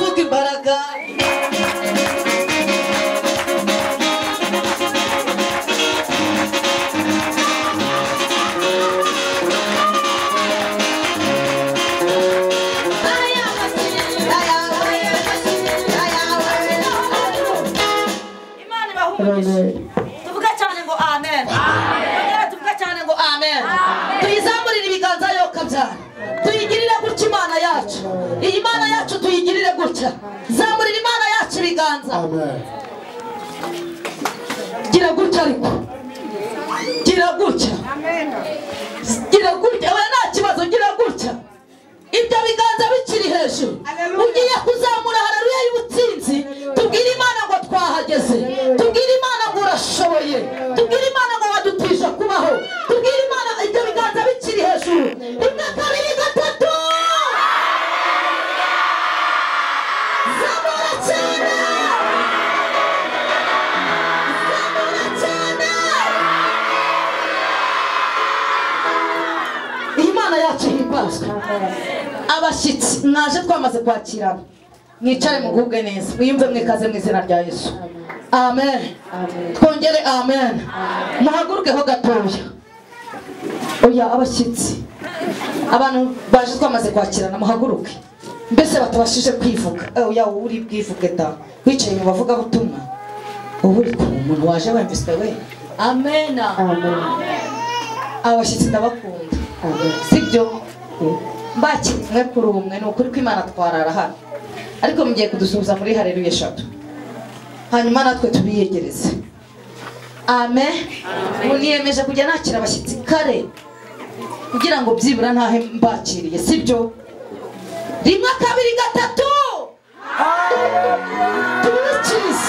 vuga imbaraga tuvuga cyane ngo amen. Tuvuga cyane ngo amen. tuyizamurire ibiganza yo kabyara tuyigirire gutya imana yacu iyi mana yacu tuyigirire gutya zamurira imana yacu ibiganza gira gutya ariko gira gutya gira gutya we nta kibazo gira gutya ibyo biganza bikiri hejuru ugiye kuzamura haleluya y'ubutsinzi tubwire imana ngo twahageze tubwire imana ngo urashoboye tubwire imana ngo wadutisha kubaho tubwire imana ibyo biganza bikiri hejuru rimwe kabiri gatatu zamura cyane zamura cyane iyi mana yacu himbazwe abashyitsi mwaje twamaze kwakirana mwicare mugubwe neza mwiyumve mwikaze mu izina rya Yesu amen twongere amen muhagurukeho gatoya oya abashyitsi abantu baje twamaze kwakirana muhaguruke mbese batabashije kwivuga oya uri bwivuge da wicaye mu bavuga butumwa uri ku muntu waje wemviswe we amen abashyitsi ndabakunda sibyo mbakiri mwe kuri umwe ni ukuri ko Imana twarara hano ariko mugiye kudusubiza muri haleluya eshatu hanyuma natwe tubiyegereze amen ubu niyemeje kujya nakira abashyitsi kare kugira ngo byibura ntahe mbakiriye sibyo rimwe kabiri gatatu tubikirize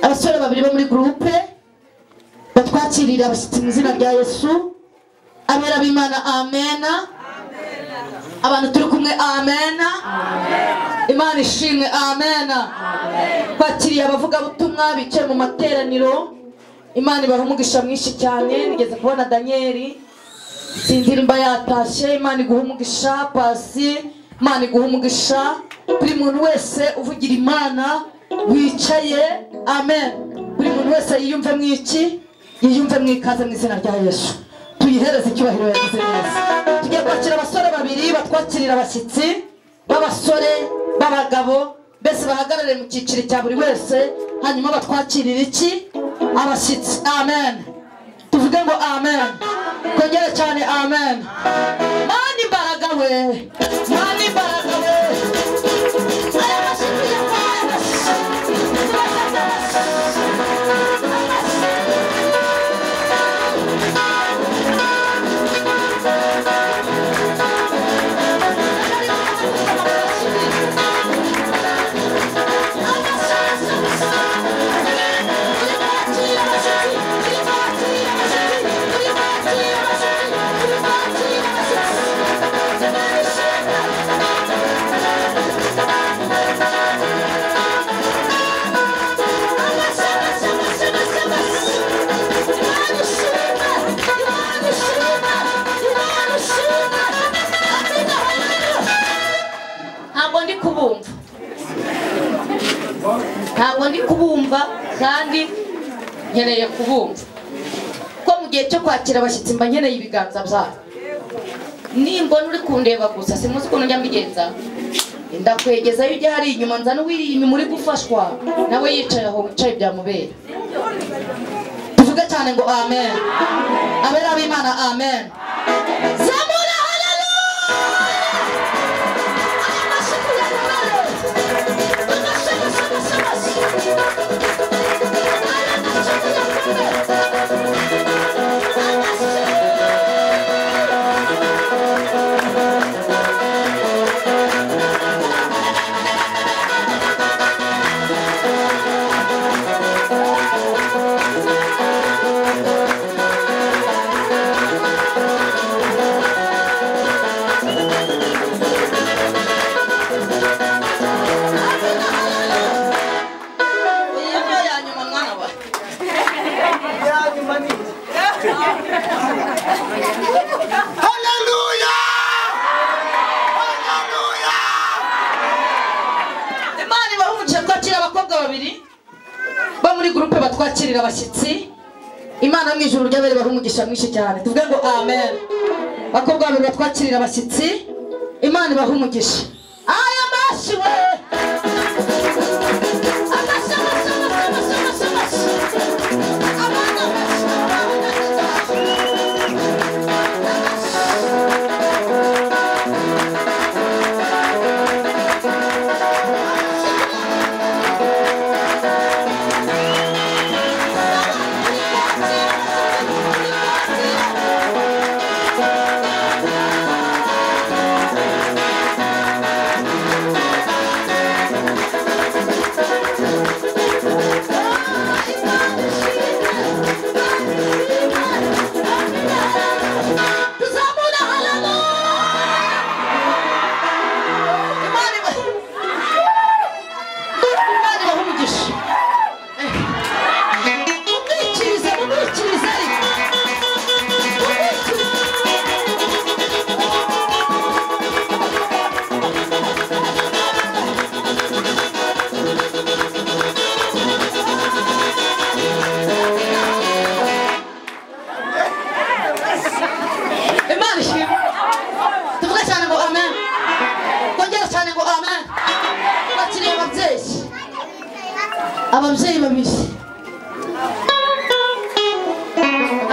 abasore babiri bo muri groupe batwakirira abashyitsi mu izina rya Yesu abera b'Imana amen abantu turi kumwe amen Imana ishimwe amen twakiriye abavuga butumwa bicaye mu materaniro Imana ibaha umugisha mwinshi cyane nigeze kubona Danieli sinzirimba yatashe Imana iguha umugisha pasi Imana iguha umugisha buri muntu wese uvugira Imana wicaye amen buri muntu wese yiyumve mwiki yiyumve mwikaze mu izina rya Yesu tuyihereze icyubahiro yagize neza tugiye kwakira abasore babiri batwakirira abashyitsi b'abasore b'abagabo bese bahagarare mu cyiciro cya buri wese hanyuma batwakirira iki abashyitsi amen tuvuge ngo amen twongere cyane amen Mana imbaraga we Mana imbaraga we aya mashyitsi yabaye ntabwo ndi kubumva kandi nkeneye kubumva ko mu gihe cyo kwakira abashyitsi mba nkeneye ibiganza byabo nimbona uri kundeba gusa simuzi ukuntu njya mbigenza ndakwegeza iyo ujya hari inyuma nzana uwiriye inyuma uri gufashwa nawe yicaye aho wicaye byamubera tuvuge cyane ngo amen abera b'Imana amen zamura haleluya batwakirira abashyitsi imana mu ijuru ry'abere baha umugisha mwinshi cyane tuvuge ngo amen bakobwa babiri batwakirira abashyitsi imana ibaha umugisha aya mashi we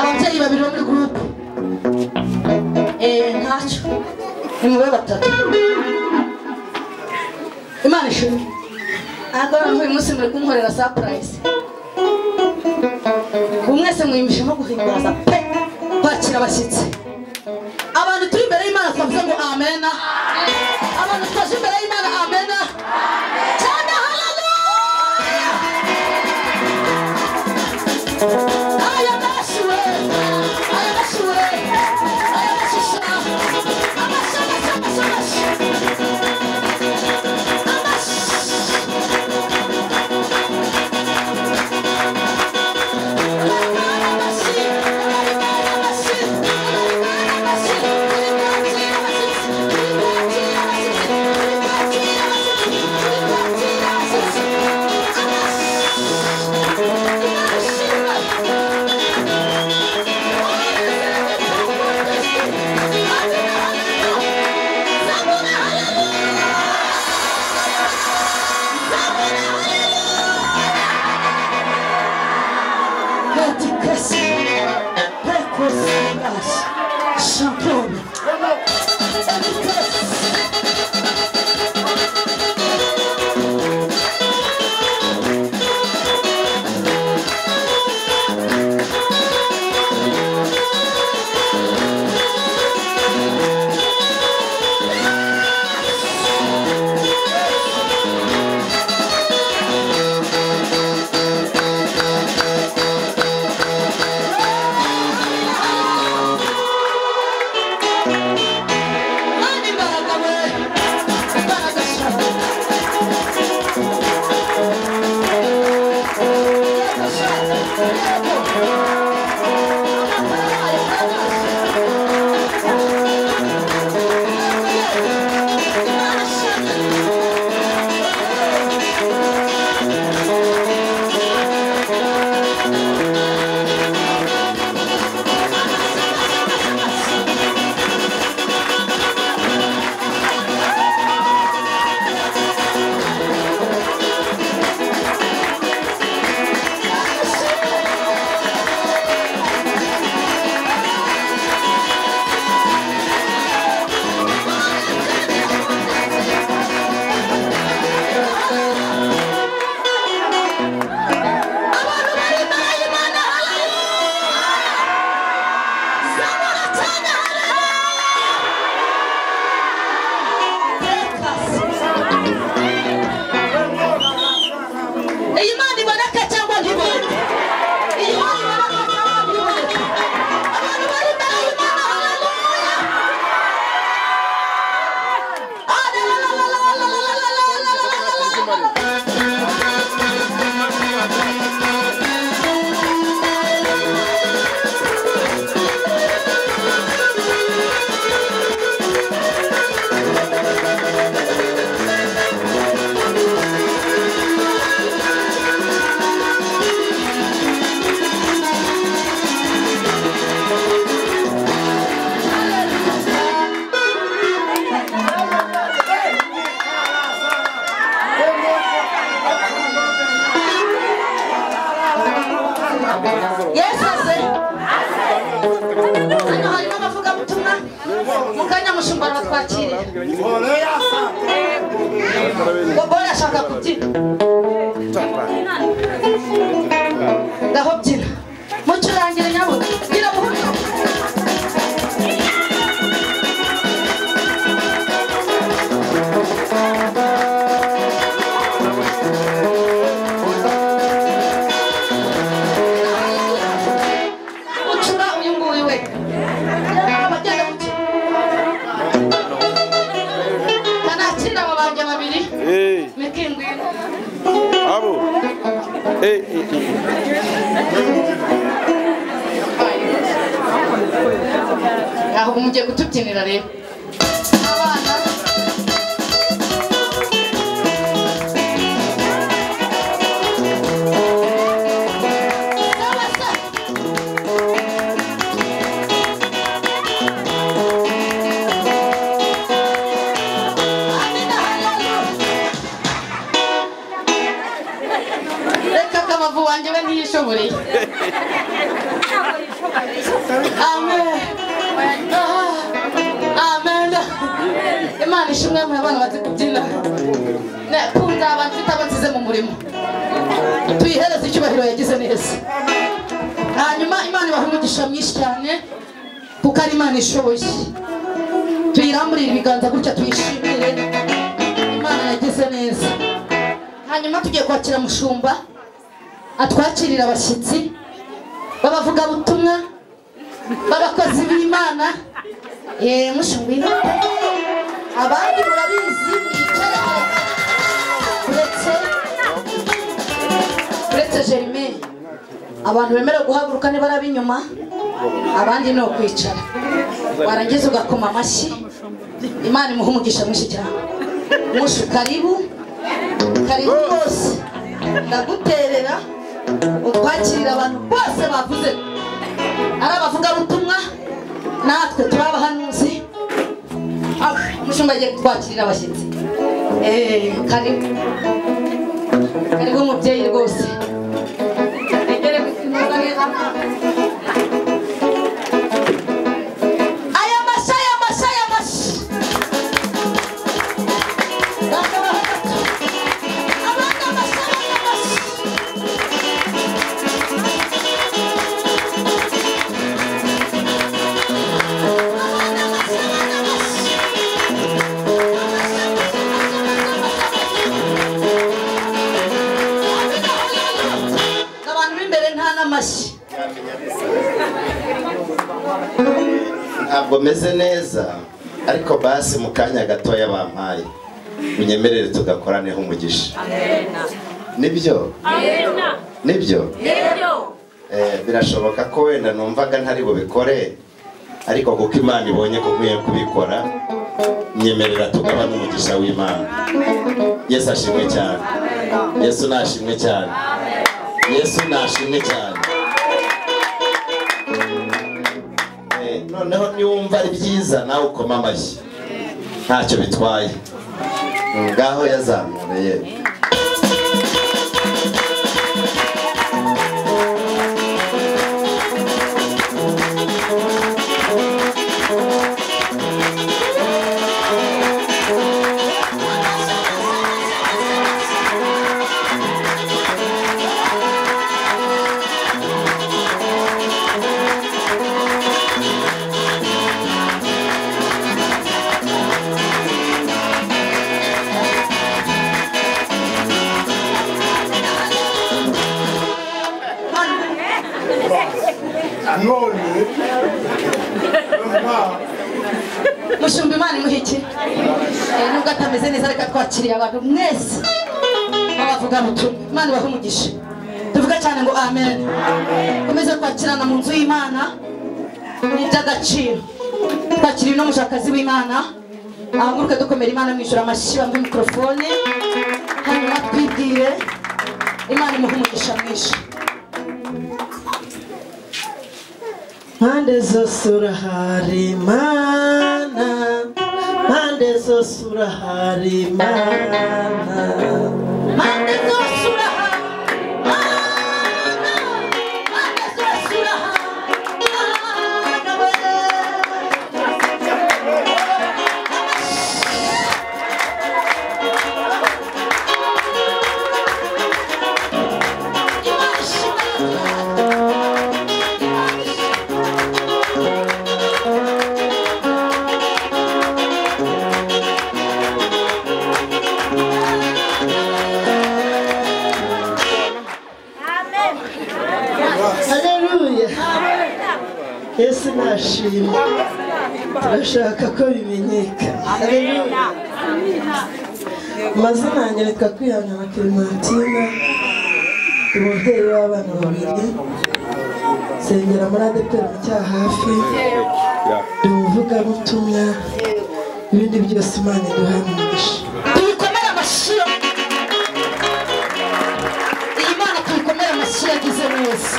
ababyeyi babiri bo muri groupe ntacyo ni mube batatu imana ishimwe ahagana uyu munsi muri kunkorera surprise umwese mwimisha nko guhimbaza pe kwakira abashyitsi abantu turi imbere y'imana twavuze ngo amena abantu twaje imbere y'imana amena cyane aya mashuwe champion. Yesu aze hano harimo abavugabutumwa mu kanya mushumba aratwakiriye Bobo yashaka kubyina ngaho byina mucurangire nyabuna byina buhoro aho mugiye kutubyinira rero abana reka kamavu wanjye we ntiyishoboreye amen amen Imana ishimwe mu abana bazi kubyina kunda abantu mfite abanzize mu murimo tuyihereze icyubahiro yagize neza hanyuma Imana ibaha umugisha mwinshi cyane kuko ari Imana ishoboye tuyiramburire ibiganza gutya tuyishimire Imana yagize neza hanyuma tugiye kwakira mushumba atwakirira abashyitsi babavuga butumwa babakozi b'Imana mushumba abandi murabizi uretse Jeremy abantu bemerewe guhaguruka niba ari inyuma abandi no kwicara warangiza ugakoma amashyi Imana imuha umugisha mwinshi cyane mushu karibu bose ndaguterera utwakirira abantu bose bavuze ari abavuga butumwa natwe turabahanuzi mushumba agiye kutwakirira abashyitsi karibu umubyeyi rwose egere kwimuka neza aya mashi ntabwo meze neza ariko basi mu kanya gatoya bampaye unyemerere tugakoraneho umugisha nibyo birashoboka ko wenda numvaga ntari bubikore ariko kuko Imana ibonye ko nkwiye kubikora nyemerera tugabane umugisha w'Imana Yesu ashimwe cyane Yesu nashimwe cyane Yesu nashimwe cyane noneho niwumva ari byiza nawe ukoma amashyi ntacyo bitwaye ngaho yazamureye mushumba Imana imuhiki nubwo atameze neza reka twakiriye abantu mwese babavuga butumwa Imana ibahe umugisha tuvuga cyane ngo amen komeza kwakirana mu nzu y'Imana ni iby'agaciro twakiriye no mushakazi w'Imana ahaguruke dukomera Imana mwishyura amashyi bamwe mikrofone hanyuma twibwire Imana imuhe umugisha mwinshi Mande zose urahari Mana Mande zose urahari Mana Mande zose urahari Mana haleluya yesu nashimwe turashaka ko bimenyekana haleluya amazina yanjye nitwa Kwihangana Clementine umubyeyi w'abana babiri sengera muri ADEPR mu Cyahafi ndi umuvugabutumwa ibindi byose Imana iduhaye umugisha tuyikomere amashyi iyi Mana tuyikomere amashyi yagize neza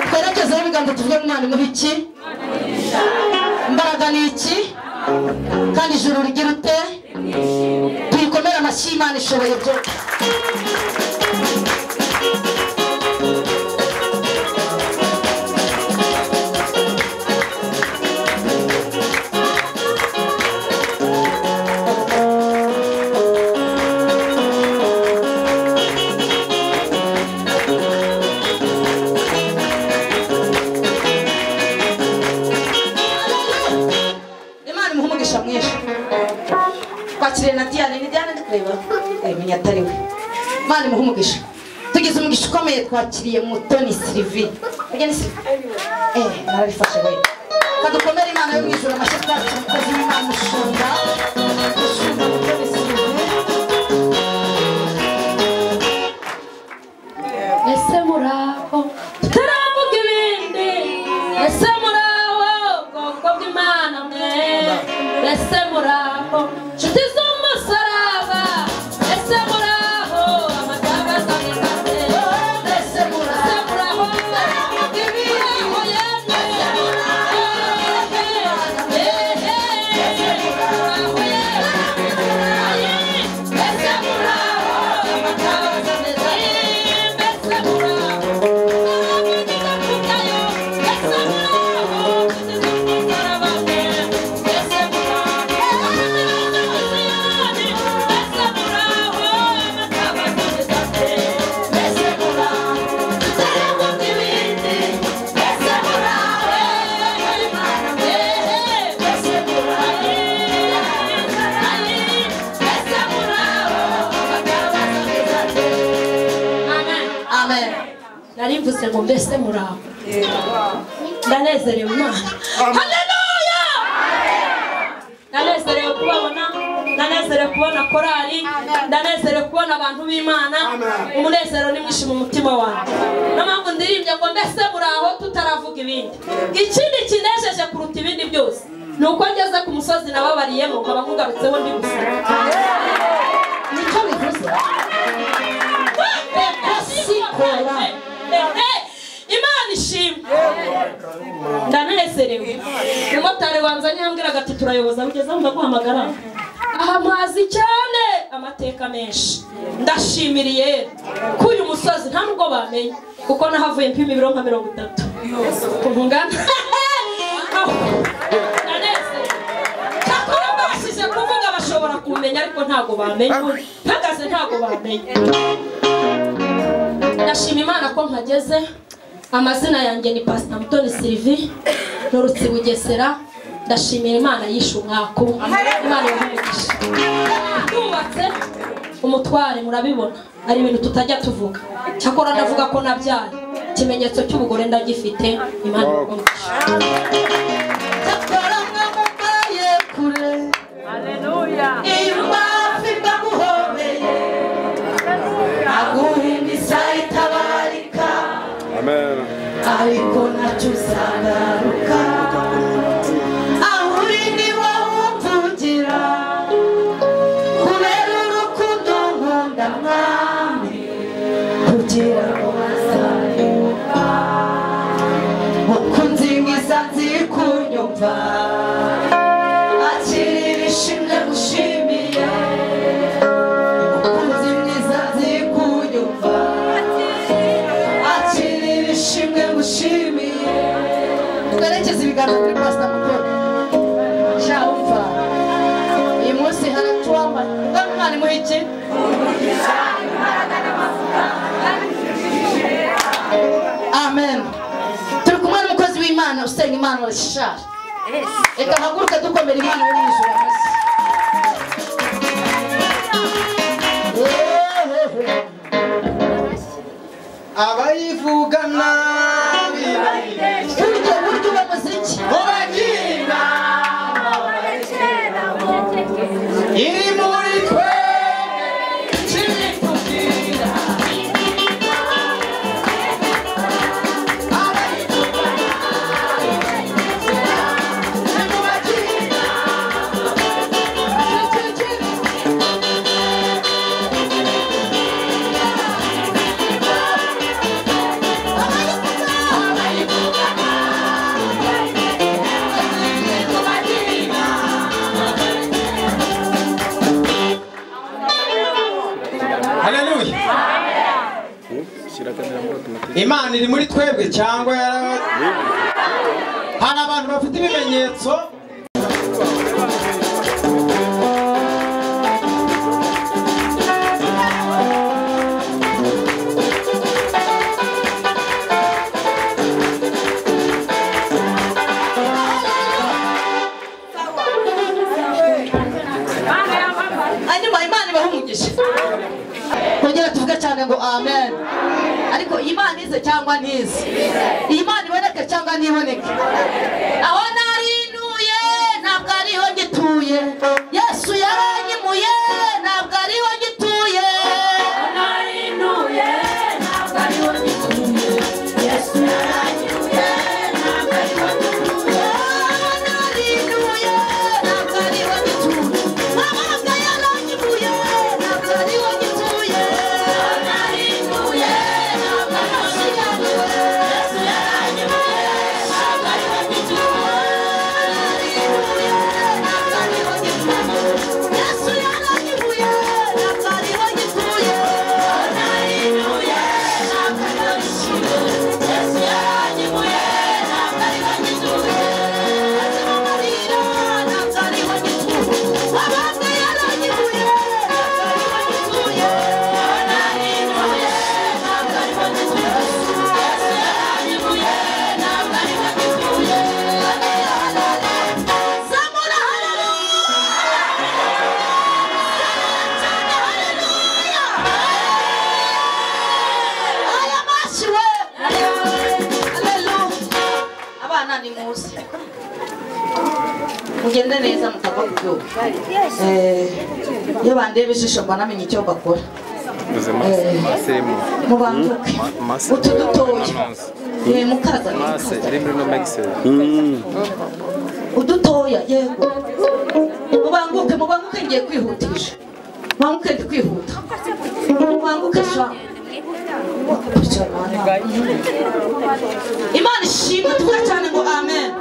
twerekezeho ibiganza tuvuge Imana imuha iki imbaraga ni iki kandi ijuru rigira ute tuyikomere amashyi Imana ishoboye byose menya atari we Imana imuhe umugisha tugize umugisha ukomeye twakiriye Mutoni Sylvie narabifashe we kadukomere Imana yo mwijuru amashyi twacu umukozi w'Imana ushumba Mutoni Sylvie ese muraho turavuga ibindi ese muraho ubwoko bw'Imana mwe ese muraho nshuti z'umusaraba ese muraho amatabaza mwizaze ese muraho ibiho yemwe ese muraho amatabaza narimvuze ngo mbese muraho ndanezerewe Imana haleluya ndanezerewe kubabona ndanezerewe kubona korali ndanezerewe kubona abantu b'Imana umunezero ni mwinshi mu mutima wanjye n'ampamvu ndirimbye ngo mbese muraho tutaravuga ibindi ikindi kinejeje kuruta ibindi byose ni uko ngeze ku musozi nababariyemo nkaba nkugarutseho ndi gusa nicyo bivuze Imana ishimwe ndanezerewe umumotari wanzanye yambwiraga ati turayoboza bigeze aho ndaguhamagara aha mpazi cyane amateka menshi ndashimiriye ko uyu musozi nta nubwo bamenye kuko nahavuye mpima ibiro nka 30 ukuntu ngana ndanezerewe cyakora mbashije kuvuga bashobora kumenya ariko ntago bamenye mpagaze ntago bamenye ndashima Imana ko mpageze amazina yanjye ni Pastor Mutoni Sylvie n'urutsi Bugesera ndashimira Imana yishe umwako Imana yamugisha tubatse umutware murabibona ari ibintu tutajya tuvuga cyakora ndavuga ko nabyaye ikimenyetso cy'ubugore ndagifite Imana yamugisha cyakora mwamugaye kure haleluya imbafi bamuhobeye aguhimisa itabarika amen ariko nacyo uzagaruka aho uri ni wowe umvugira kubera urukundo nkunda mwami kugira ngo bazayoba mukunzi mwiza nzi kunyumva akiri ibishimwe gushimiye mukunzi mwiza nzi kunyumva akiri ibishimwe gushimiye twerekeze ibiganza kuri Pastor Mutoni cyumva uyu munsi haratuwamba Imana imuha iki amen turi kumwe n'umukozi w'Imana usenga Imana washishara reka haguruke dukomera Imana yo mwijuru amashyi abayivuga nabi buryo b'umuziki ubagira iri muri twe kibitubwira Haleluya. Imana iri muri twebwe cyangwa hari abantu bafite ibimenyetso hanyuma Imana ibaha umugisha kongera tuvuge cyane ngo amen. Ariko Imana ize cyangwa ntize, Imana iboneke cyangwa ntiboneke, aho narinuye ntabwo ariho ngituye, Yesu yaranyimuye ntabwo ariho ngituye, narinuye ntabwo ariho ngituye, Yesu yaranyimuye ntabwo ariho ngituye, narinuye ntabwo ariho ngituye, amaboko yaranyimuye ntabwo ariho ngituye, narinuye ntabwo nasiganuye, Yesu yaranyimuye ntabwo ariho ngituye, narinuye ntabwo ariho ngituye, Yesu yaranyimuye ntabwo ariho ngituye, narinuye ntabwo ariho ngituye, Yesu yaranyimuye ntabwo ariho ngituye, azamarira ntabwo ariho ngituye, abandi yaranyimuye ntabwo ariho ngituye, narinuye ntabwo ariho ngituye, Yesu yaranyimuye ntabwo ariho ngituye, zamura haleluya, aya mashi we, haleluya. Abana ni muze mugende neza mutava ku byobo, iyo bandeba ijisho mba namenye icyo bakora, mubanguke utu dutoya mukaza udutoya yego, mubanguke ngiye kwihutisha, mubanguke ndi kwihuta, mubanguke sha Imana ishimwe tuvuge cyane ngo amen.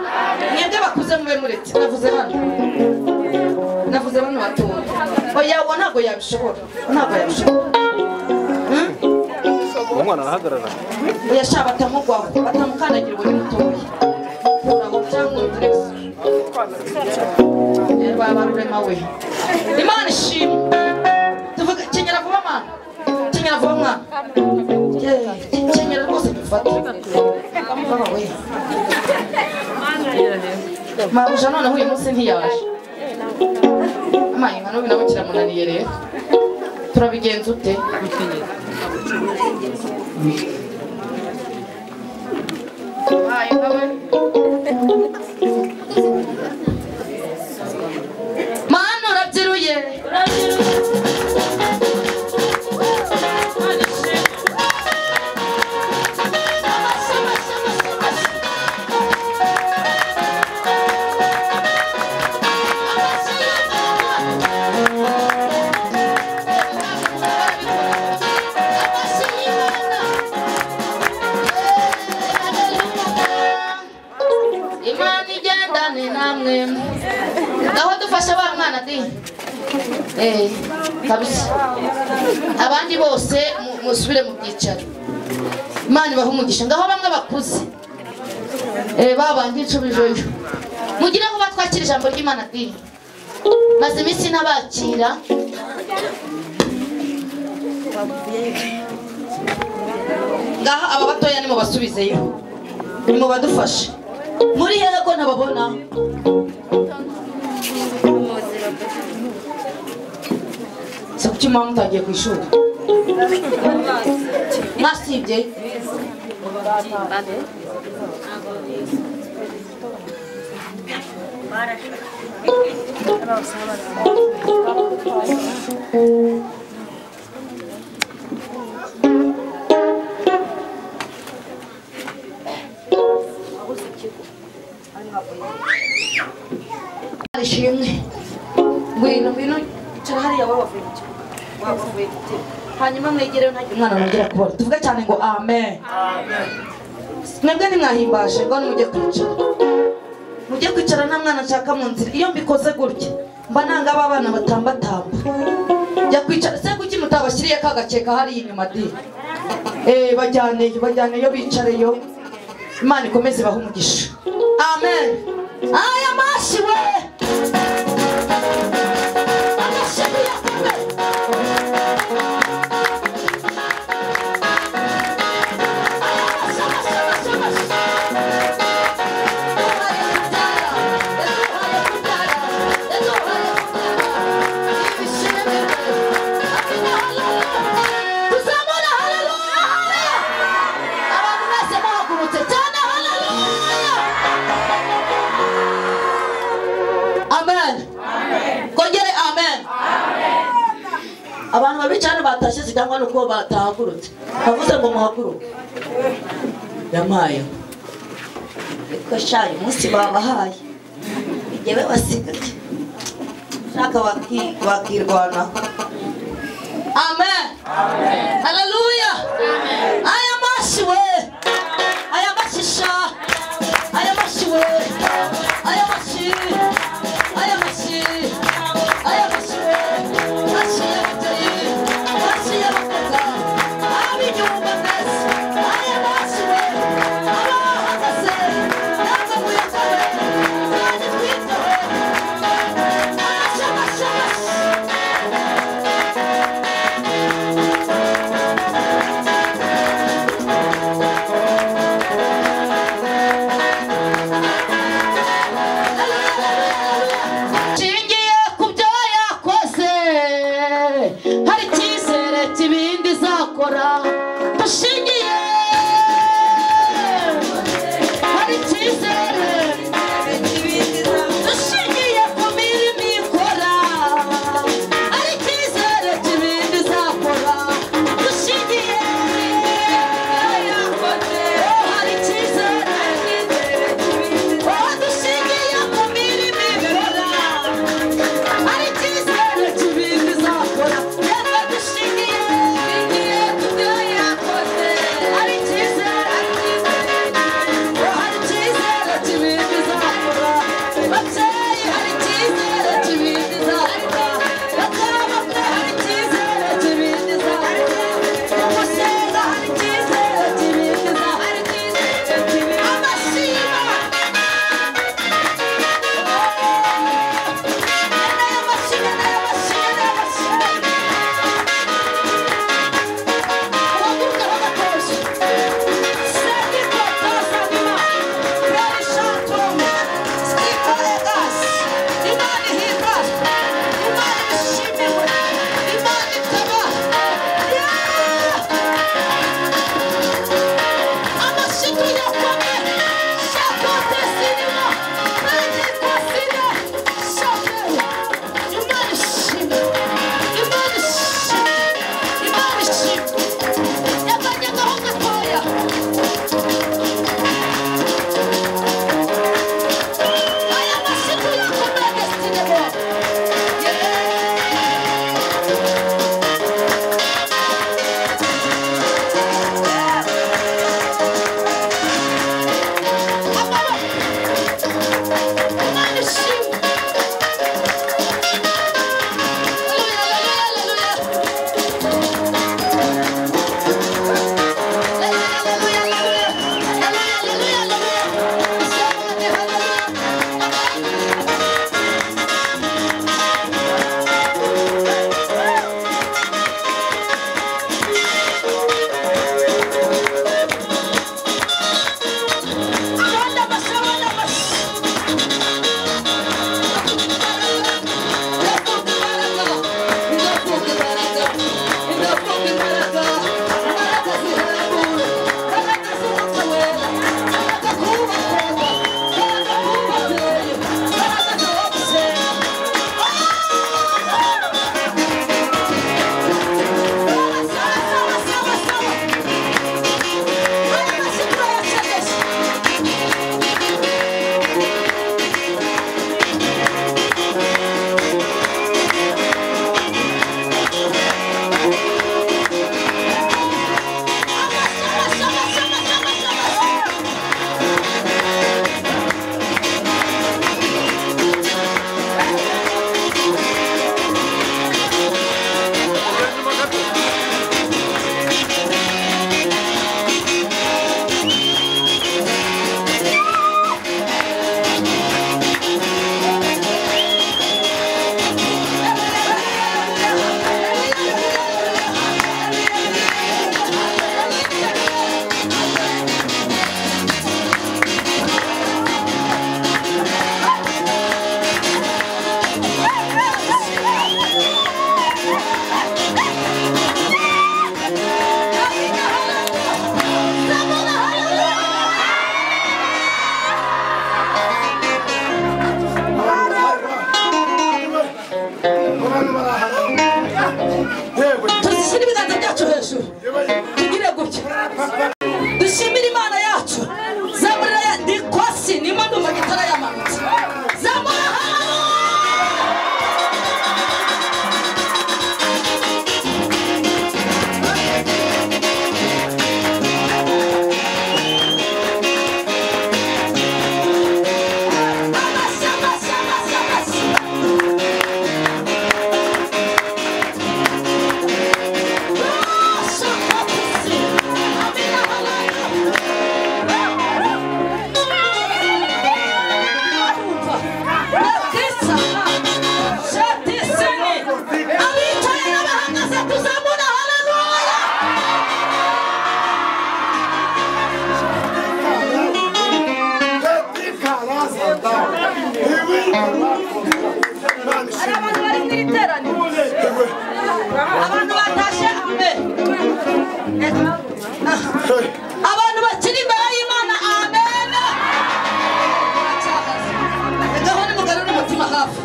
Mwebwe bakuze mube muretse, navuze bano batoya, oya uwo ntabwo yabishobora, ntabwo yabishobora, umwana arahagarara oya sha batamugwaho, batamukandagira ubu ni mutoya, uraho cyangwa uretse baba rurema we. Imana ishimwe tuvuge kenyera vuba mwana, kenyera vuba mwana, kenyera rwose dufate baba we. Mabuja noneho uyu munsi ntiyaje, amaye nka n'ubu nabo kiramunaniye rero turabigenza ute? Mana urabyiruye Imana igendane namwe, ngaho dufasha ba mwana di kabisa, abandi bose musubire mu byicaro, Imana ibaha umugisha. Ngaho bamwe bakuze babandi incubijoyo mugire aho batwakira ijambo ry'Imana di, maze iminsi ntabakira, ngaho aba batoya ni mu basubizeyo, ni mu badufashe, muri hehe ko ntababona? Se kuki mama mutagiye ku ishuri? Masi barakibye ishimwe ngwino ngwino cara hariya wabavuye mu kibuga wabavuye gute hanyuma mwegereyo ntagira umwana nongera kubona tuvuge cyane ngo amen mwebwe ntimwahimbaje ngo nimujye kwicara mujye kwicara nta mwana nshaka mu nzira iyo mbikoze gutya mba nanga aba bana batambatamba jya kwicara se kuki mutabashyiriye ka gakeka hariya inyuma di bajyaneyo bicareyo Imana ikomeze ibahe umugisha amen aya mashi we abantu babicana batashye cyangwa nuko batahagurutse bavuze ngo muhaguruke yamaye ko shaye umunsi babahaye yewe basigaye shaka bakirwana amen haleluya aya mashiwe aya mashisha aya mashiwe aya mashi aya mashi aya mashiwe mashi dushimira Imana yacu. Zamurira ya dikosi ni mando magitara ya manzi. Zamura abantu batashe abantu bakiri imbere y'Imana amen. Gahoni mugarura umutima hafi.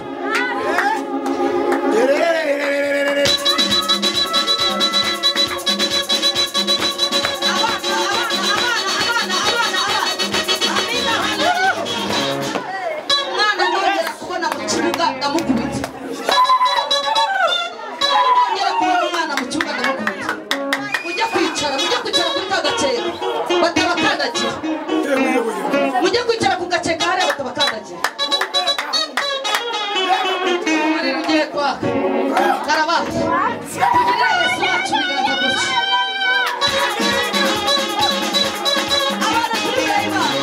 Mwana nongera kubona mu kibuga ndamukubita. Mujya kwicara kuri kagaciro batabakandagira. Mujya kwicara ku gaceka hariya batabakandagira. Muri rugiye kwaka karabaye tugirire Yesu wacu bigaragara gusa. Abana turi Imana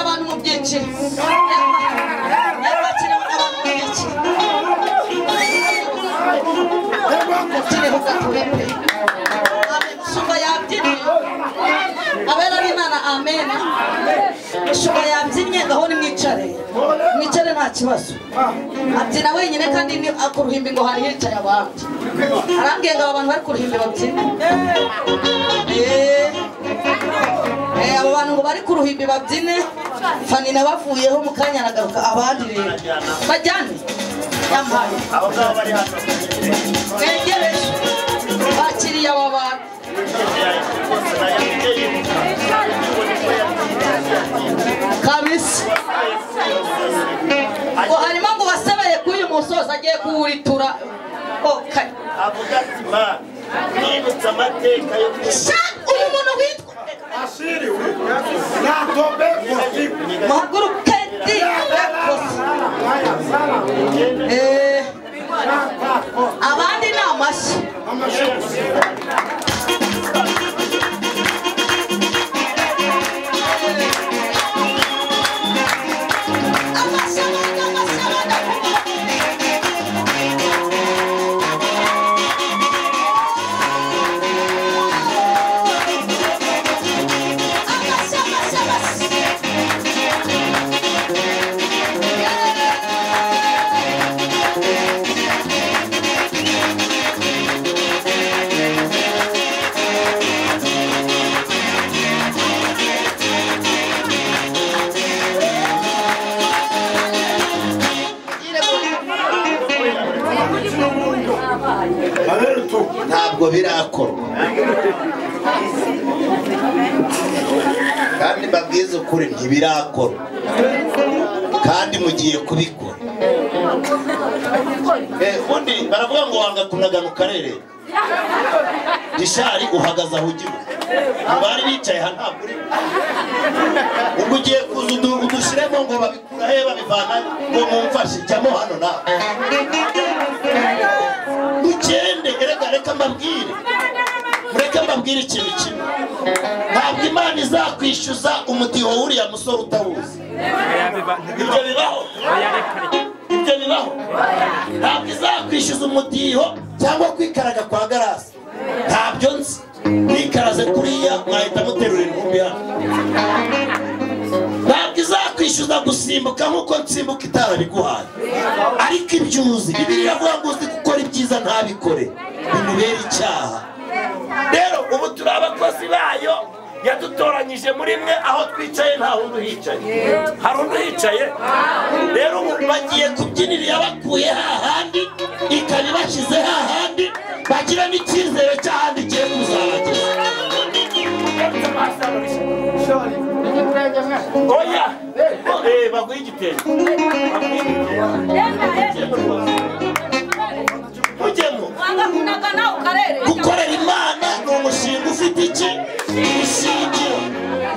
abantu mu byinshi yakira abantu mu byinshi kireho gaturebe shuba yabyinye abera b'Imana amen. Shuba yabyinye gahoni mwicare nta kibazo. Abyina wenyine kandi ni akuruhimbi ngo hari hicaye abandi. Arambwiye ngo abantu bari kuruhimbi babyina. Abo bantu ngo bari kuruhimbi babyine Fanina bavuyeho mu kanya aragaruka abandi rero bajyane yampaye abo ngabo bari hano begereje bakiriye aba bantu kabisa ngo harimo ngo basebeye k'uyu musozi agiye kuwuritura okay avuga ati ma nibutse amateka yo uyu muntu witwa ashiriwe natombe muhaguruke ndi abandi ni amashyi ntabwo birakorwa kandi babwiza ukuri ntibirakorwa kandi mugiye kubikora. Ubundi baravuga ngo wanga kunagana ukarere gishari uhagaze aho ugiye abari bicaye hano ntabwo uri ubwo ugiye kuza udushiremo ngo babikura he babivana ngo mumfashe cyamo hano nawe ugende reka mbabwire mureke mbabwire ikintu kimwe ntabwo Imana izakwishyuza umudiho w'uriya musore utawuzi. Ibyo bibaho ntabwo izakwishyuza umudiho cyangwa kwikaraga kwa garasi ntabyo nzi wikaraze kuriya mwahita muterura intumbi hano. Ntabwo izakwishyuza gusimbuka nk'uko nsimbuka itarabiguhaye ibyo uzi. Bibiliya iravuga ngo uzi gukora ibyiza ntabikore bimubera icyaha. Rero ubu turi abakozi bayo, yadutoranyije muri mwe, aho twicaye nta wundi uhicaye. Hari undi uhicaye? Rero ubu bagiye kubyinira yabakuye hahandi, ikaba ibashyize hahandi, bagira n'icyizere cy'ahandi igiye kuzabageza. Oya, baguha igitenge. Ujyemo. Gukorera Imana ni umushinga ufite iki? Ishingiro.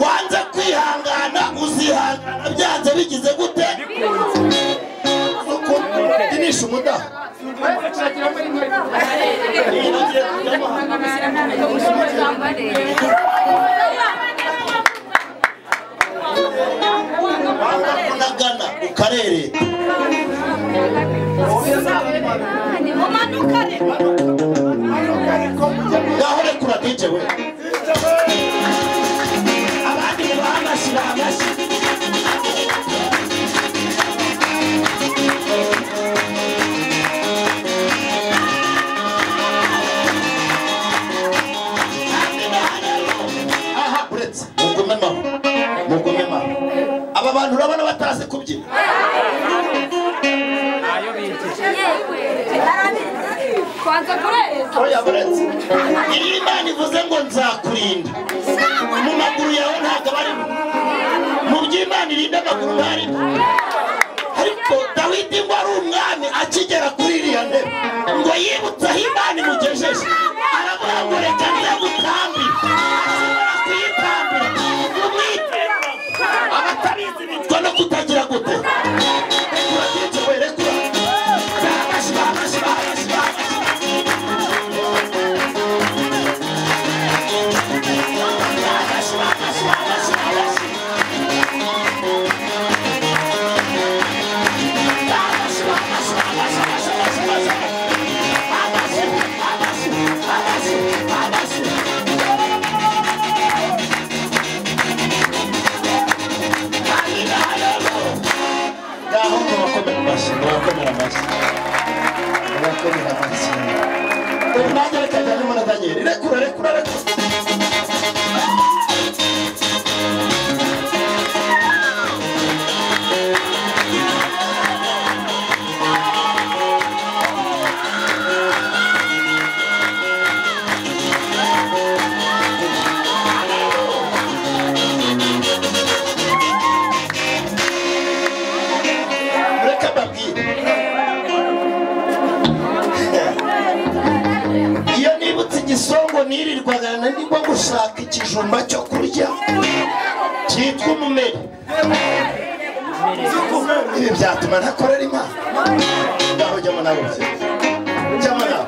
Wanze kwihangana uzihangana byanze bigize gute? Dinisha umudaho. Unagana ukarere. Gahore kura DJ we. Abandi bahashira amashi. Aha uretse mugomema. Aba bantu urabona batazi kubyina. Kwanza kureza. Oya buretse. Iyi Imana ivuze ngo nzakurinda. Mu maguru yawe ntabwo barimo. Mu by'Imana irinda amaguru ntarimo. Ariko Dawidi ngo ari umwami akigera kuri iriya ntebe ngo yibutse aho Imana imugejeje. Aravuga ngo reka nze gutambira. Ashobora kuyitambira. Umwitero. Abatabizi bitwa no kutagira gute. Rekura DJ we rekura. Nirirwagana ndimo gushaka ikijumba cyo kurya cyitwa umumeri. Ibi byatuma ntakorera Imana. Ngaho jyamo nawe. Jyamo nawe.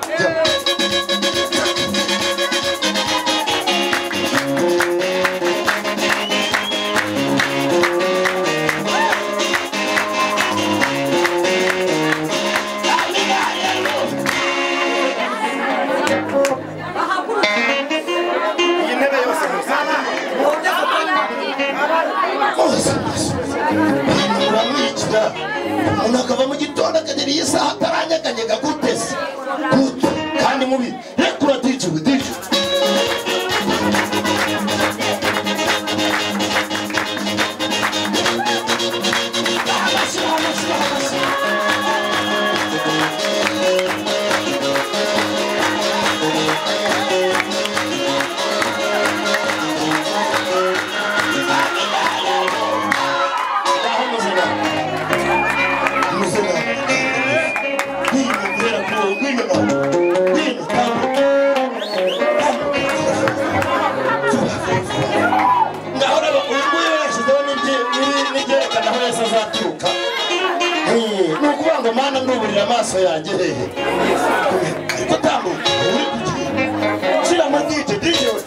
Unakava mu gitondo akagera iyi saha ataranyeganyega gute se? Gute kandi mubi. Rekura DJ we DJ. Mana nuburira amaso yanjye hehe ariko tambuka uri kugira shira mu DJ we.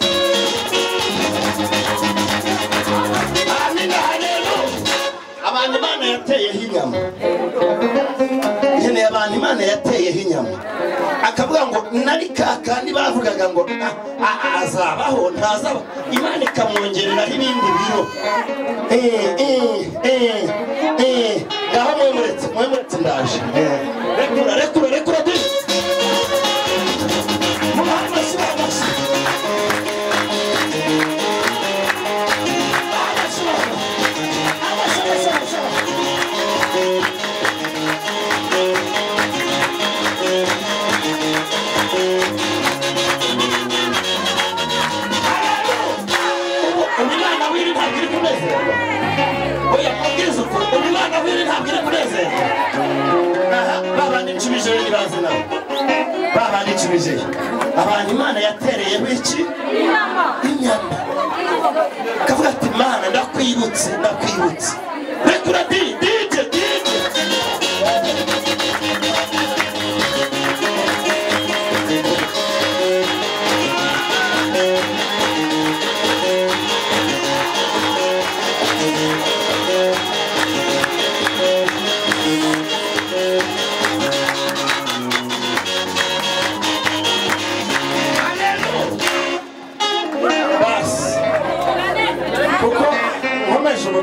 Amina haleluya. Abantu Imana yateyeho inyama. Ihene abantu Imana yateyeho inyama. Akavuga ngo nari kakandi bavugaga ngo azabaho ntazaba. Imana ikamwongerera ibindi biro. Ngaho mwemuretse ndaje. Reka icubije n'ibaze nawe babandi icubije abantu Imana yatereyeho iki inyama kavuga ati Imana ndakwibutse rekura dije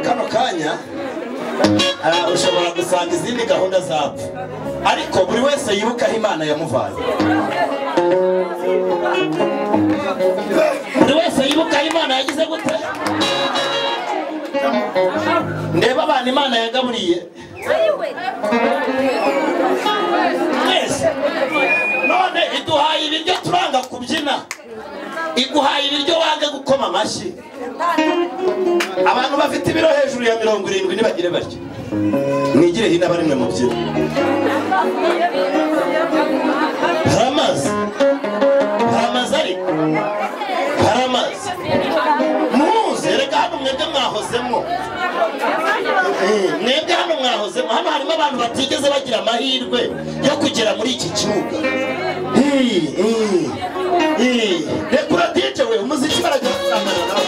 kano kanya ushobora gusanga izindi gahunda zapfa ariko buri wese yibuka aho Imana yamuvanye buri wese yibuka aho Imana yagize gute ndeba abantu Imana yagaburiye mwese none iduhaye ibiryo turanga kubyina iguhaye ibiryo wange gukoma amashyi abantu bafite ibiro hejuru ya 70 nibagire batyo mwigire hino abarimwe mu byiro haramazi muze reka hano mwebwe mwahozemo hano harimo abantu batigeze bagira amahirwe yo kugera muri iki kibuga rekura DJ we umuziki barajya kurangana nawe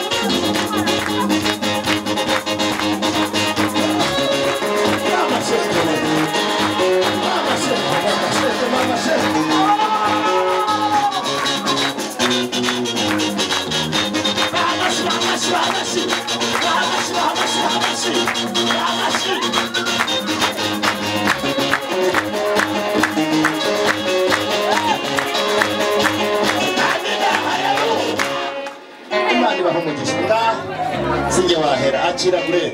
Imana bahumugisha singe wahera akira gure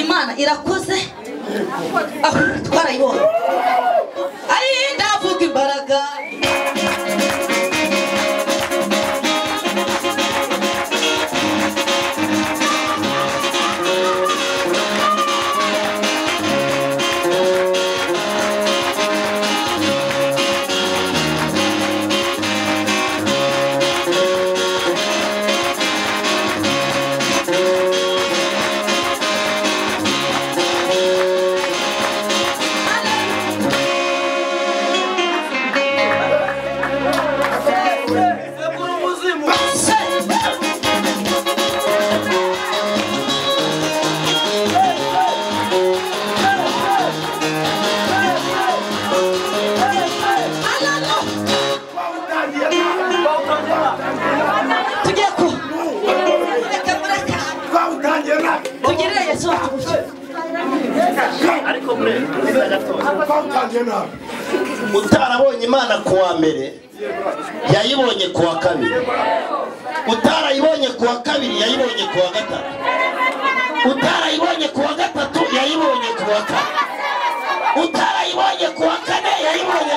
Imana irakoze twarayibonye ari ndavuga imbaraga utarabonye Imana kuwa mbere yayibonye kuwa kabiri utarayibonye kuwa kabiri yayibonye kuwa gatatu utarayibonye kuwa gatatu yayibonye kuwa kane utarayibonye kuwa kane yayibonye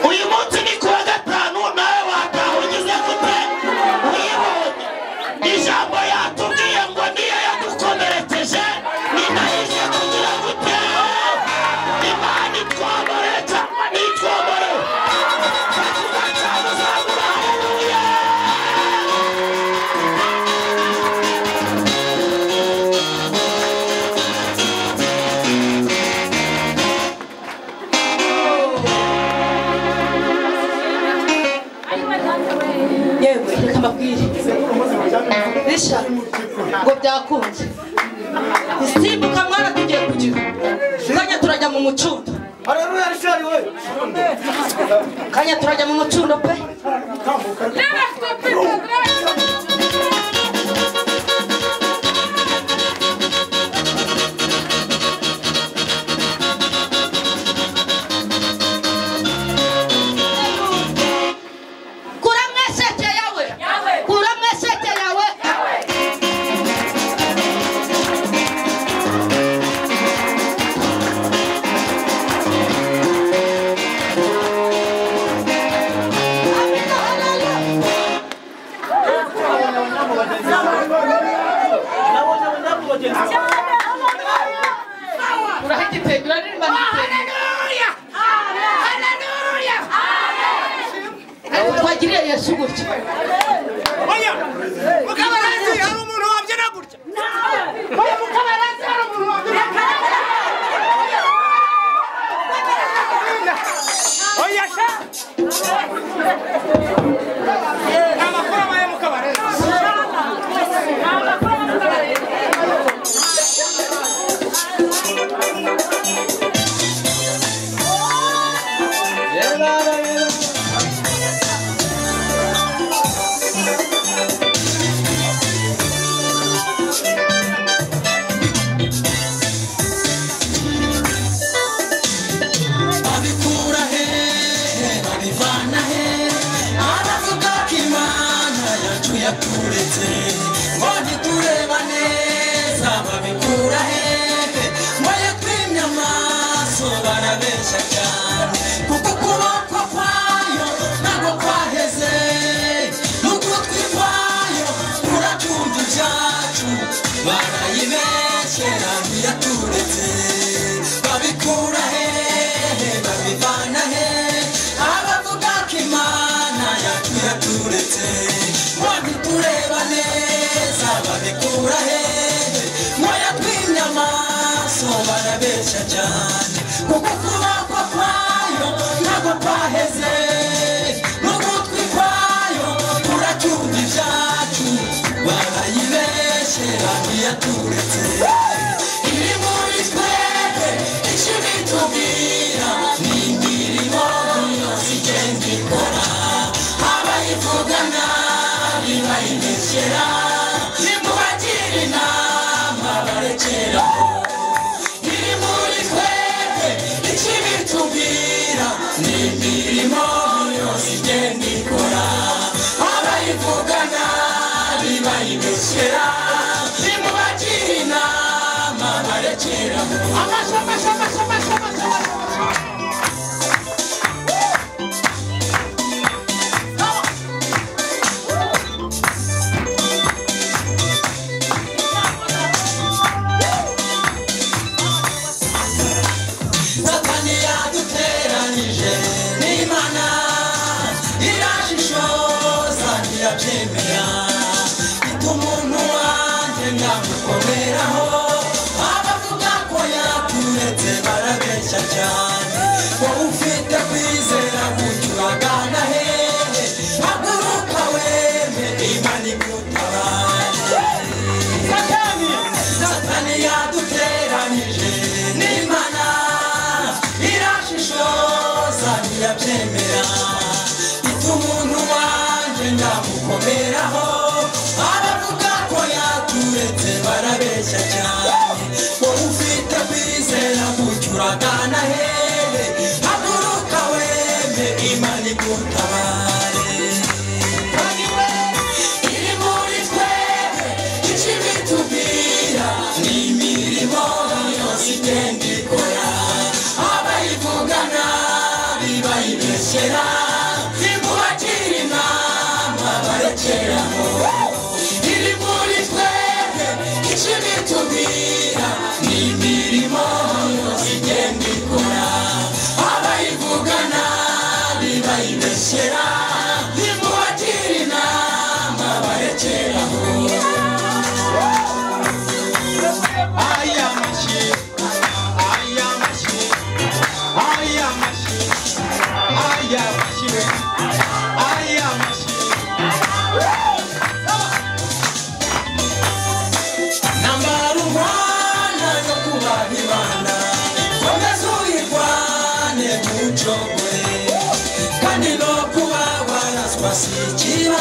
uyu munsi ni kuwa gatanu nawe wataha ugize gute uyibonye ijambo yatubwiye ngo niyo yadukomerekeje ninahise kugira gute Imana itwomore cyangwa nitwomore tuvuga cyane uzabura haleluya yewe mbabwire risha ngo byakunze isimbuka mwana tugiye kugira kanya turajya mu mucundo kanya turajya mu mucundo pe twagiriye Yesu gutya oya mukabarazi hari umuntu wabyina gutya oya mukabarazi hari umuntu wabyina oya sha amakuru abaye mukabarazi Nimubagira inama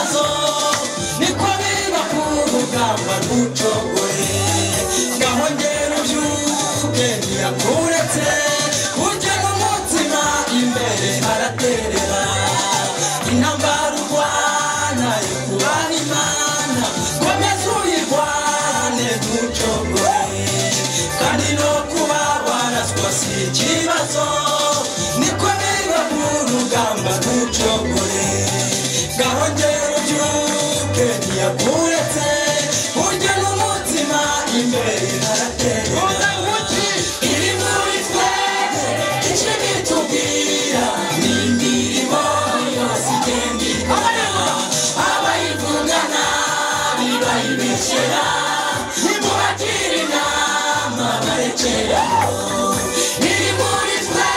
ikibazo niko biba ku rugamba ntucogore ngaho ngera ubyuke ntiyakuretse ujye n'umutima imbere haraterera intambara urwana yo kubana imana komeza uyirwane ntucogore kandi no kuba waraswa si ikibazo niko biba ku rugamba ntucogore ngaho ngera ubyuke ntiyakuretse ujye n'umutima imbere haraterera iri muri twe icyo bitubwira ni imirimo yose igenda ikora abayivugana bibayibeshyera nimubagira inama barekera iri muri twe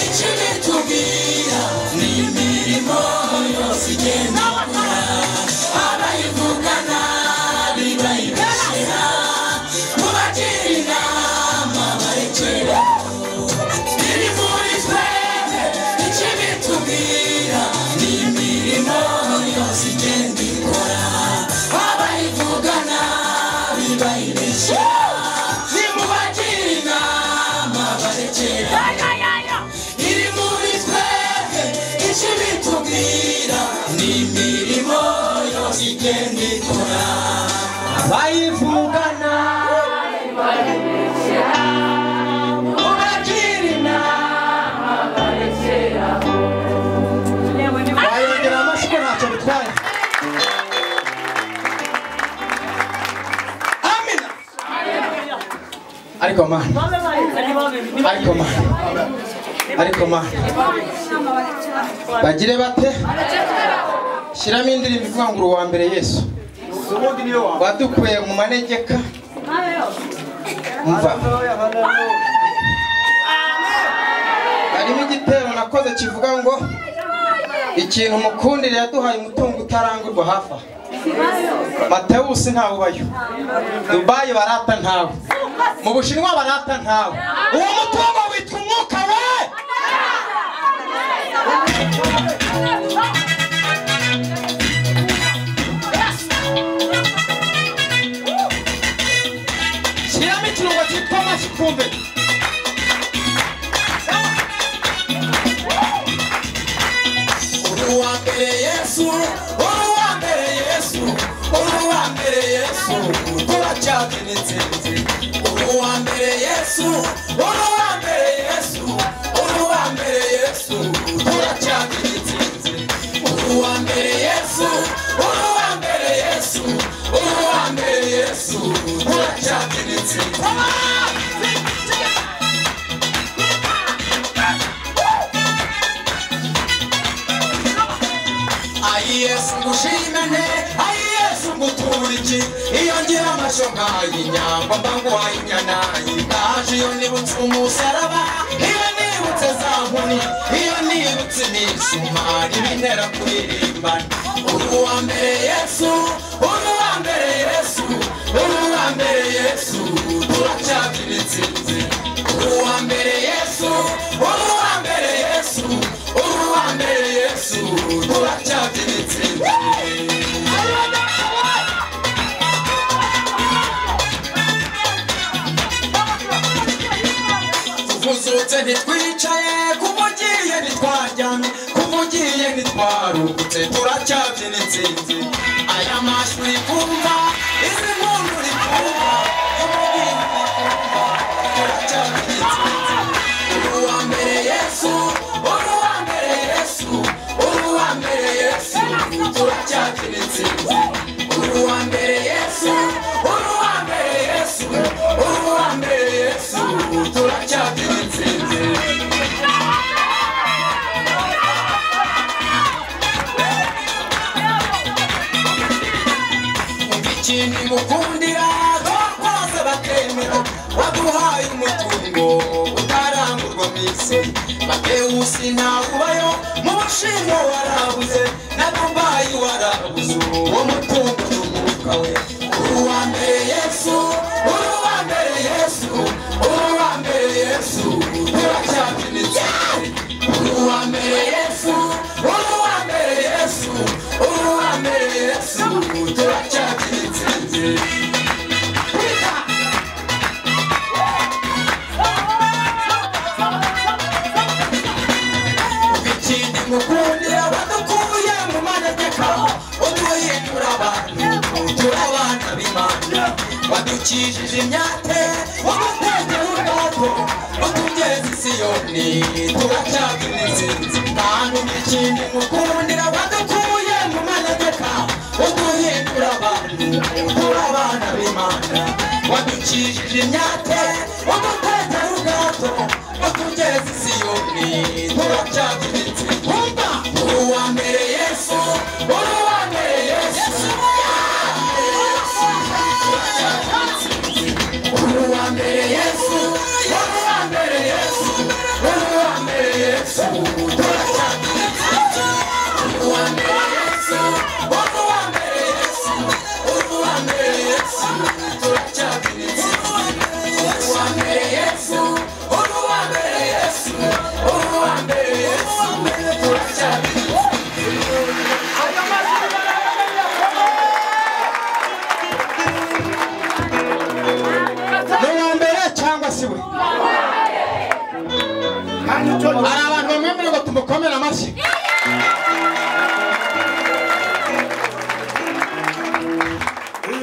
icyo bitubwira ni imirimo yose igenda ikora abayivugana bibayibeshyera mubagira inama barekera iri muri twe icyo bitubwira ni imirimo yose igenda ikora abayivugana bibayibeshyera nimubagira inama barekera iri muri twe icyo bitubwira ni imirimo yose igenda ikora abayivugana mubagira inama barekera bayongera amashyi ko ntacyo bitwaye amina ariko mana bagire bate shyiramo indirimbo ivuga ngo uri uwa mbere Yesu wadukuye mu manegeka umva harimo igitero nakoze kivuga ngo ikintu umukundire yaduhaye umutungo utarangurwa hafi aha Matewusi ntawe ubayo Dubayi barata ntawe mu Bushinwa barata ntawe uwo mutungo witwa umwuka we shyiramo ikirungo cyitwa amashyi kumve uwa mbere Yesu uwa mbere Yesu uwa mbere Yesu turacyabinitse uwa mbere Yesu uwa mbere Yesu uwa mbere Yesu turacyabinitse uwa mbere Yesu uwa mbere Yesu uwa mbere Yesu turacyabinitse Yesu ngushimane Yesu nguturiki iyo ngira amasho nk'ay'inyambo mbanguhaye inyana y'indaje iyo nibutse umusaraba iyo nibutse za nkuni iyo nibutse imisumari bintera kuririmbana uri uwa mbere Yesu uri uwa mbere Yesu uri uwa mbere Yesu turacyabinitse uri uwa mbere Yesu uri uwa mbere Yesu uri uwa mbere Yesu turacyabinitse tuvuzutse ntitwicaye kuvugiye ntitwaryamye kuvugiye ntitwarugutse turacyabinitse aya mashuri kumva izi nkuru uri kumva turacyabinitse uri uwa mbere Yesu uri uwa mbere Yesu uri uwa mbere Yesu turacyabinitse uri uwa mbere Yesu uri uwa mbere Yesu uri uwa mbere Yesu turacyabinitse ikindi mukundira rwose bakemera waduhaye umutungo utarangurwa mu isi Matewusi ntawe ubayo mu Bushinwa warabuze na Dubayi warabuze uwo mutungo n'umwuka we uri uwa mbere Yesu uri uwa mbere Yesu uri uwa mbere Yesu turacyabinitse uri uwa mbere Yesu uri uwa mbere Yesu uri uwa turacyagira intsinzi. Ikindi ngukundira wadukuye mu manegeka, uduhindura abantu turabana b'Imana, wadukijije imyate wadutegera ubwato utugeza i Siyoni turacyagira intsinzi. Kandi ikindi ngukundira wadukuye mu manegeka, uduhindura abantu turabana b'Imana, wadukijije imyate wadutegera ubwato utugeza i Siyoni turacyagira intsinzi. Uwa mbere Yesu, uwa mbere Yesu, uwa mbere Yesu, uwa mbere Yesu, uwa mbere Yesu, turacyagira intsinzi. Uwa mbere Yesu, uwa mbere Yesu, uwa mbere Yesu, turacyagira intsinzi. Uwa mbere Yesu, uwa mbere Yesu, uwa mbere Yesu, turacyagira intsinzi. N'uwa mbere cyangwa si we? Hari abantu bamwemerera ngo tumukomere amashyi.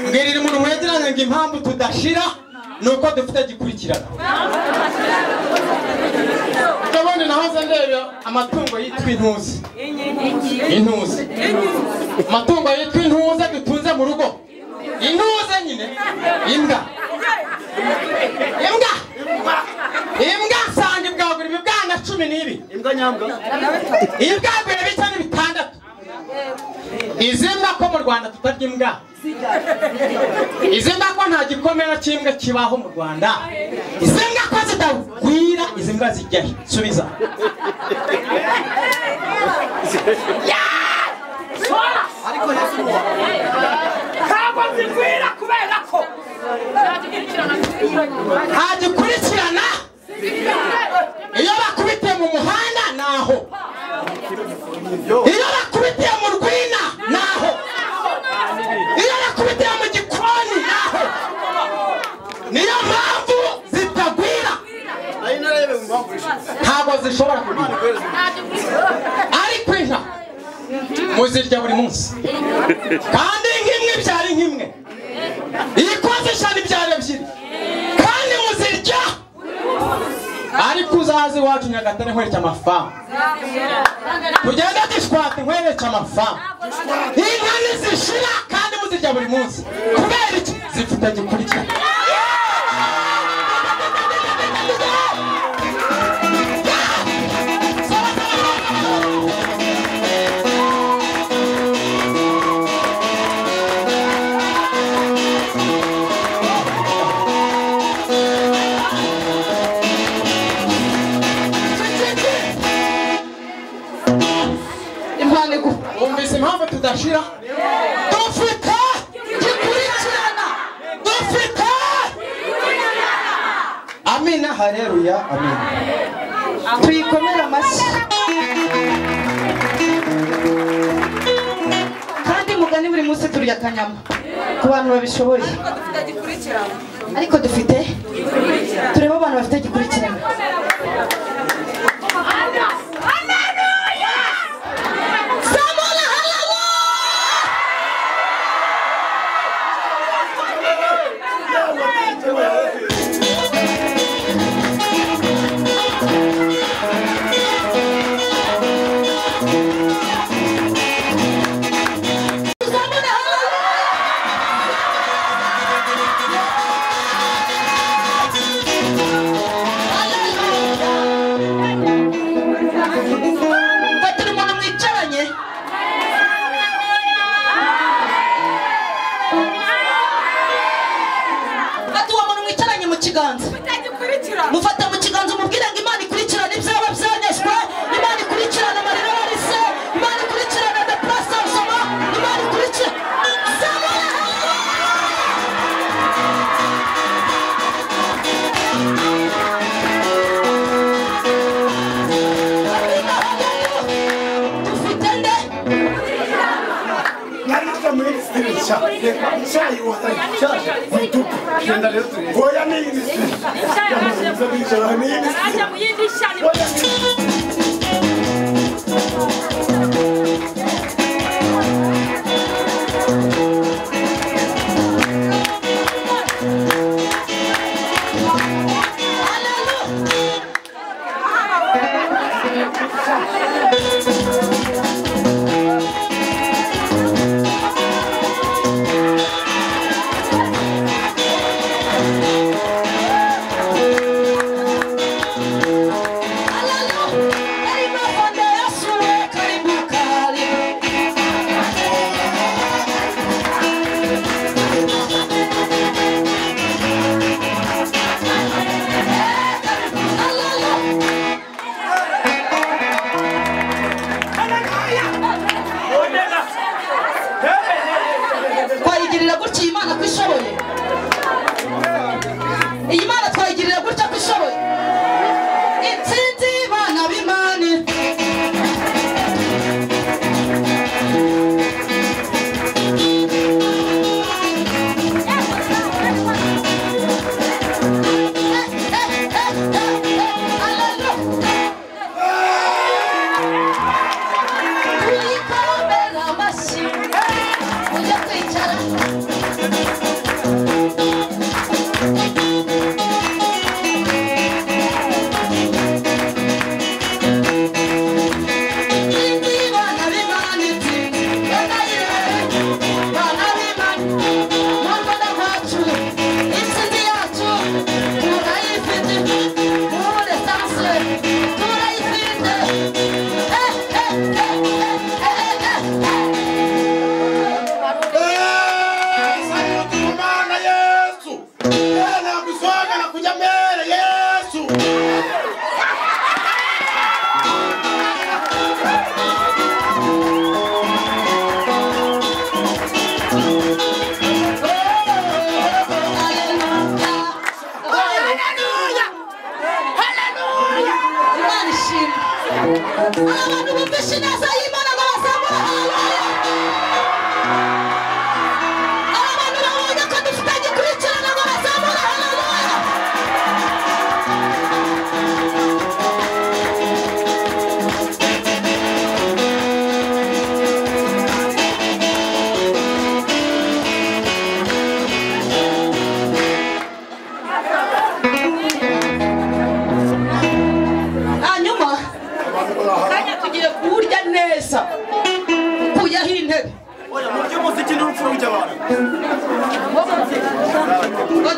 Mbwirira umuntu mwegeranye ngo impamvu tudashira ni uko dufite gikurikirana. Ndabona nahoze ndeba amatungo yitwa intuzi. Intuzi. Amatungo yitwa intuzi dutunze mu rugo. Intuzi nyine imbwa. Imbwa. Imbwa sanga ibwagura ibibwana 12. Imbwa nyambwa. Ibwagura bitanu bitandatu. Izi mbwa ko mu Rwanda tutarya imbwa. Izi mbwa ko nta gikomera cy'imbwa kibaho mu Rwanda. Izi mbwa ko zitagwira, izi mbwa zijya subiza. Ariko Yesu ntabwo zigwira kubera ko hagikurikirana. Iyo bakubitiye mu muhanda naho, iyo bakubitiye mu rwina naho, iyo bakubitiye mu gikoni naho. Niyo mpamvu zitagwira, ntabwo zishobora kugwira. Ariko inka muzirya buri munsi, kandi nk'imwe ibyara nk'imwe, ikoze eshanu ibyara ebyiri, kandi muzirya. Ariko uzaze iwacu Nyagatare nkwereke amafamu, tugende dushwate nkwereke amafamu. Inka ntizishira kandi muzirya buri munsi. Kubera iki? Zifite gikurikirana. Umvise impamvu tudashira? Dufite gikurikirana. Dufite. Amina, haleluya, amina. tuyikomere amashyi. Kandi mugani buri munsi turya akanyama ku bantu babishoboye. Ariko dufite tureba abantu bafite gikurikirana. Nalika ministry cha. Chai watai. Mtu. Kenda leo tu. Goya ministry. Acha muyindisha ni twayigirira gutya iyi Mana ko ishoboye. Iyi Mana twayigirira gutya ko ishoboye. Intsinzi bana b'Imana.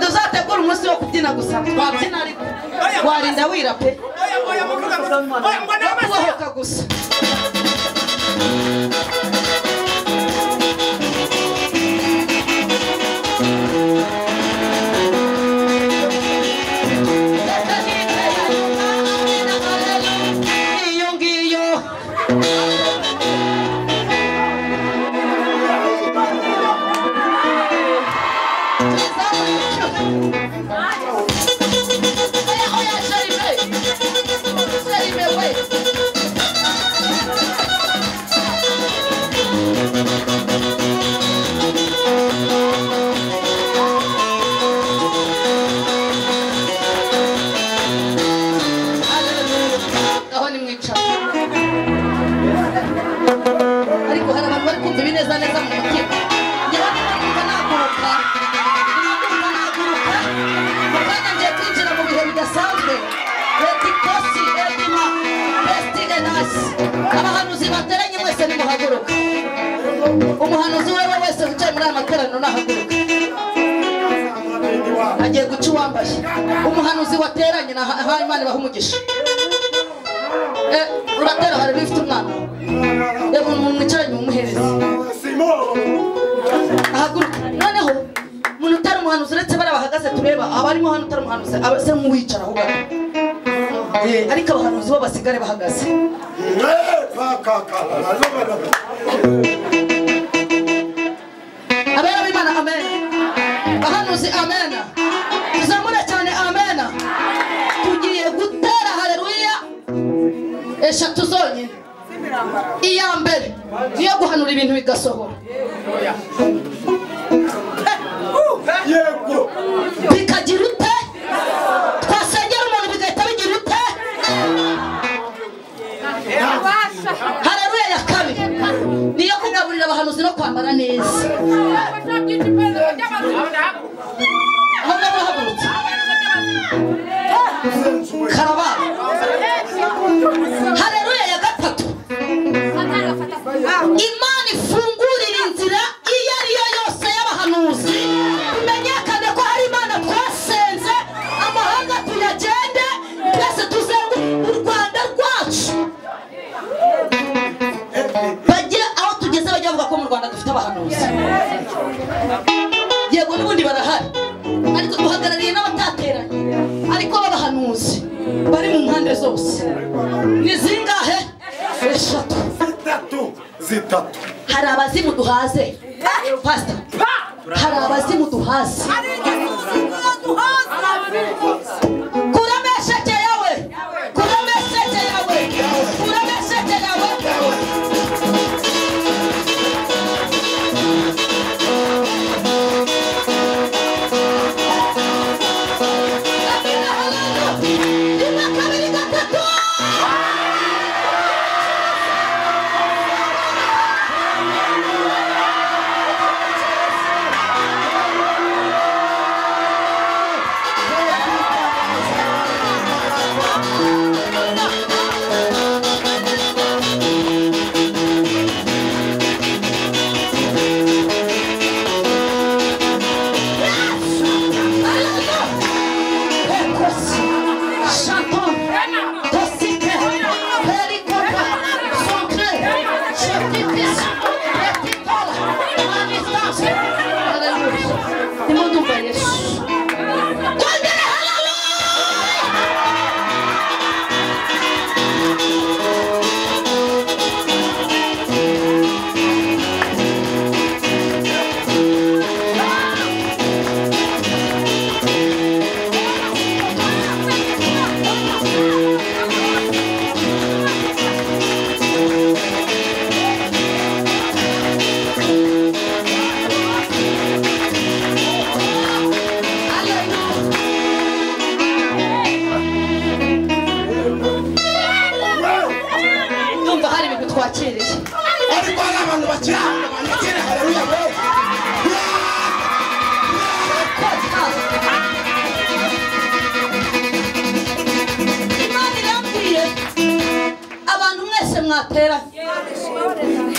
Uzategura umunsi wo kubyina gusa twabyina ariko warinda wira pe kubohoka gusa. Abahanuzi bateranye mwese nimuhaguruka. Umuhanuzi wewe wese wicaye muri aya materaniro nahaguruka. Agiye guca uwambaye. Umuhanuzi wateranye na Imana ibaha umugisha. Uratera hari bifite umwana. Umuntu wicaranye umuhereza. Ahaguruka. Noneho umuntu utari umuhanuzi uretse bari bahagaze tureba abarimo hano utari umuhanuzi abase nk'uwicara aho gato. Ariko abahanuzi bo basigare bahagaze. Abera b'Imana amen. Bahanuzi amen. Tuzamure cyane amen. Tugiye gutera haleluya eshatu zonyine. Iya mbere niyo guhanura ibintu bigasohora. yego bikagira ute twasengera umuntu bigahita bigira ute haleluya ya kabiri niyo kugaburira abahanuzi no kwambara neza aho ngabo hagurutse karaba haleluya ya gatatu Imana ifungurira inzira iyo ari yo yose y'abahanuzi bimenyekane ko hari Imana twasenze amahanga tuyagende twese tuzenguruke u Rwanda rwacu bagira aho tugeze bajya bavuga ko mu Rwanda dufite abahanuzi yego n'ubundi barahari ariko duhagarariye n'abatateranye ariko b'abahanuzi bari mu mpande zose ni zingahe eshatu zitatu hari abazimu duhaze pastor hari abazimu duhaze kuramesheke yawe kuramesheke yawe kuramesheke yawe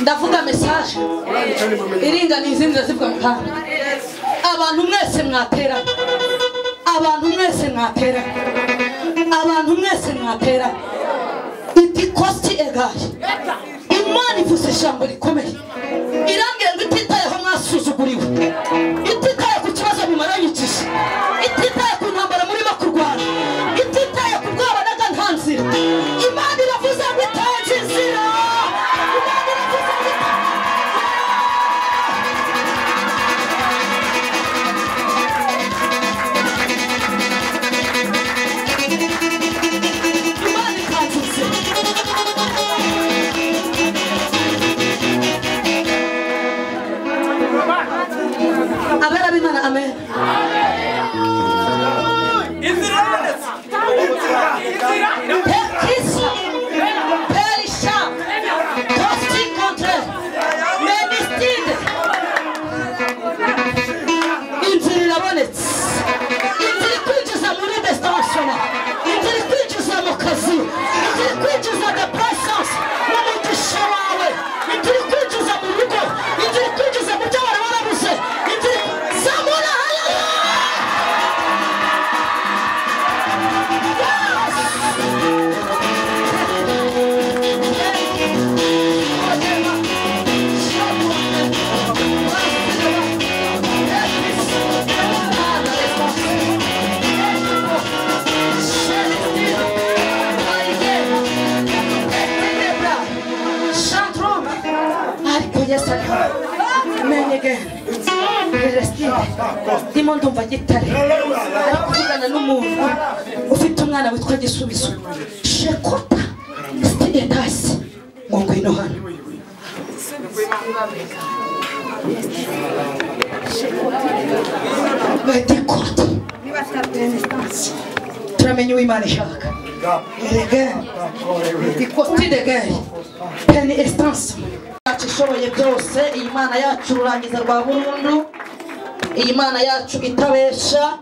ndavuga message iringa n'izindi zivuga mukanda abantu mwese mwatera abantu mwese mwatera abantu mwese mwatera itikosti egaye Imana ivuze ijambo rikomeye irambwira ngo ititayeho mwasuzuguriwe ititaye ku kibazo bimaranyikije ititaye ku ntambara murimo kurwana ititaye ku bwoba n'agantanzira Imana iravuze ngo itanze inzira abera b'Imana amen Pekrisa Perisha Tosti contre Menistide inzira irabonetse inzira kwinjiza muri destination inzira kwinjiza mu kazi inzira kwinjiza the presence mu mugisha wawe inzira kwinjiza mu rugo inzira kwinjiza mu byo wari warabuze inzira zamura ndimo ndumva gitare ari kuvugana n'umuntu ufite umwana witwa Gisubizo shekota siti etasi ngo ngwino hano Betikote. Turamenye uw'Imana ishaka. Betikote de gay. Penny Estance. Ishoboye byose, iyi Mana yacu rurangiza rwa burundu. Iyi Mana yacu itabesha.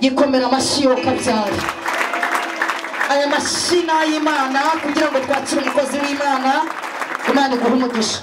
Yikomera amashyi yo kabyara. Aya mashyi n'ay'Imana kugira ngo twakire umukozi w'Imana. Imana iguhe umugisha.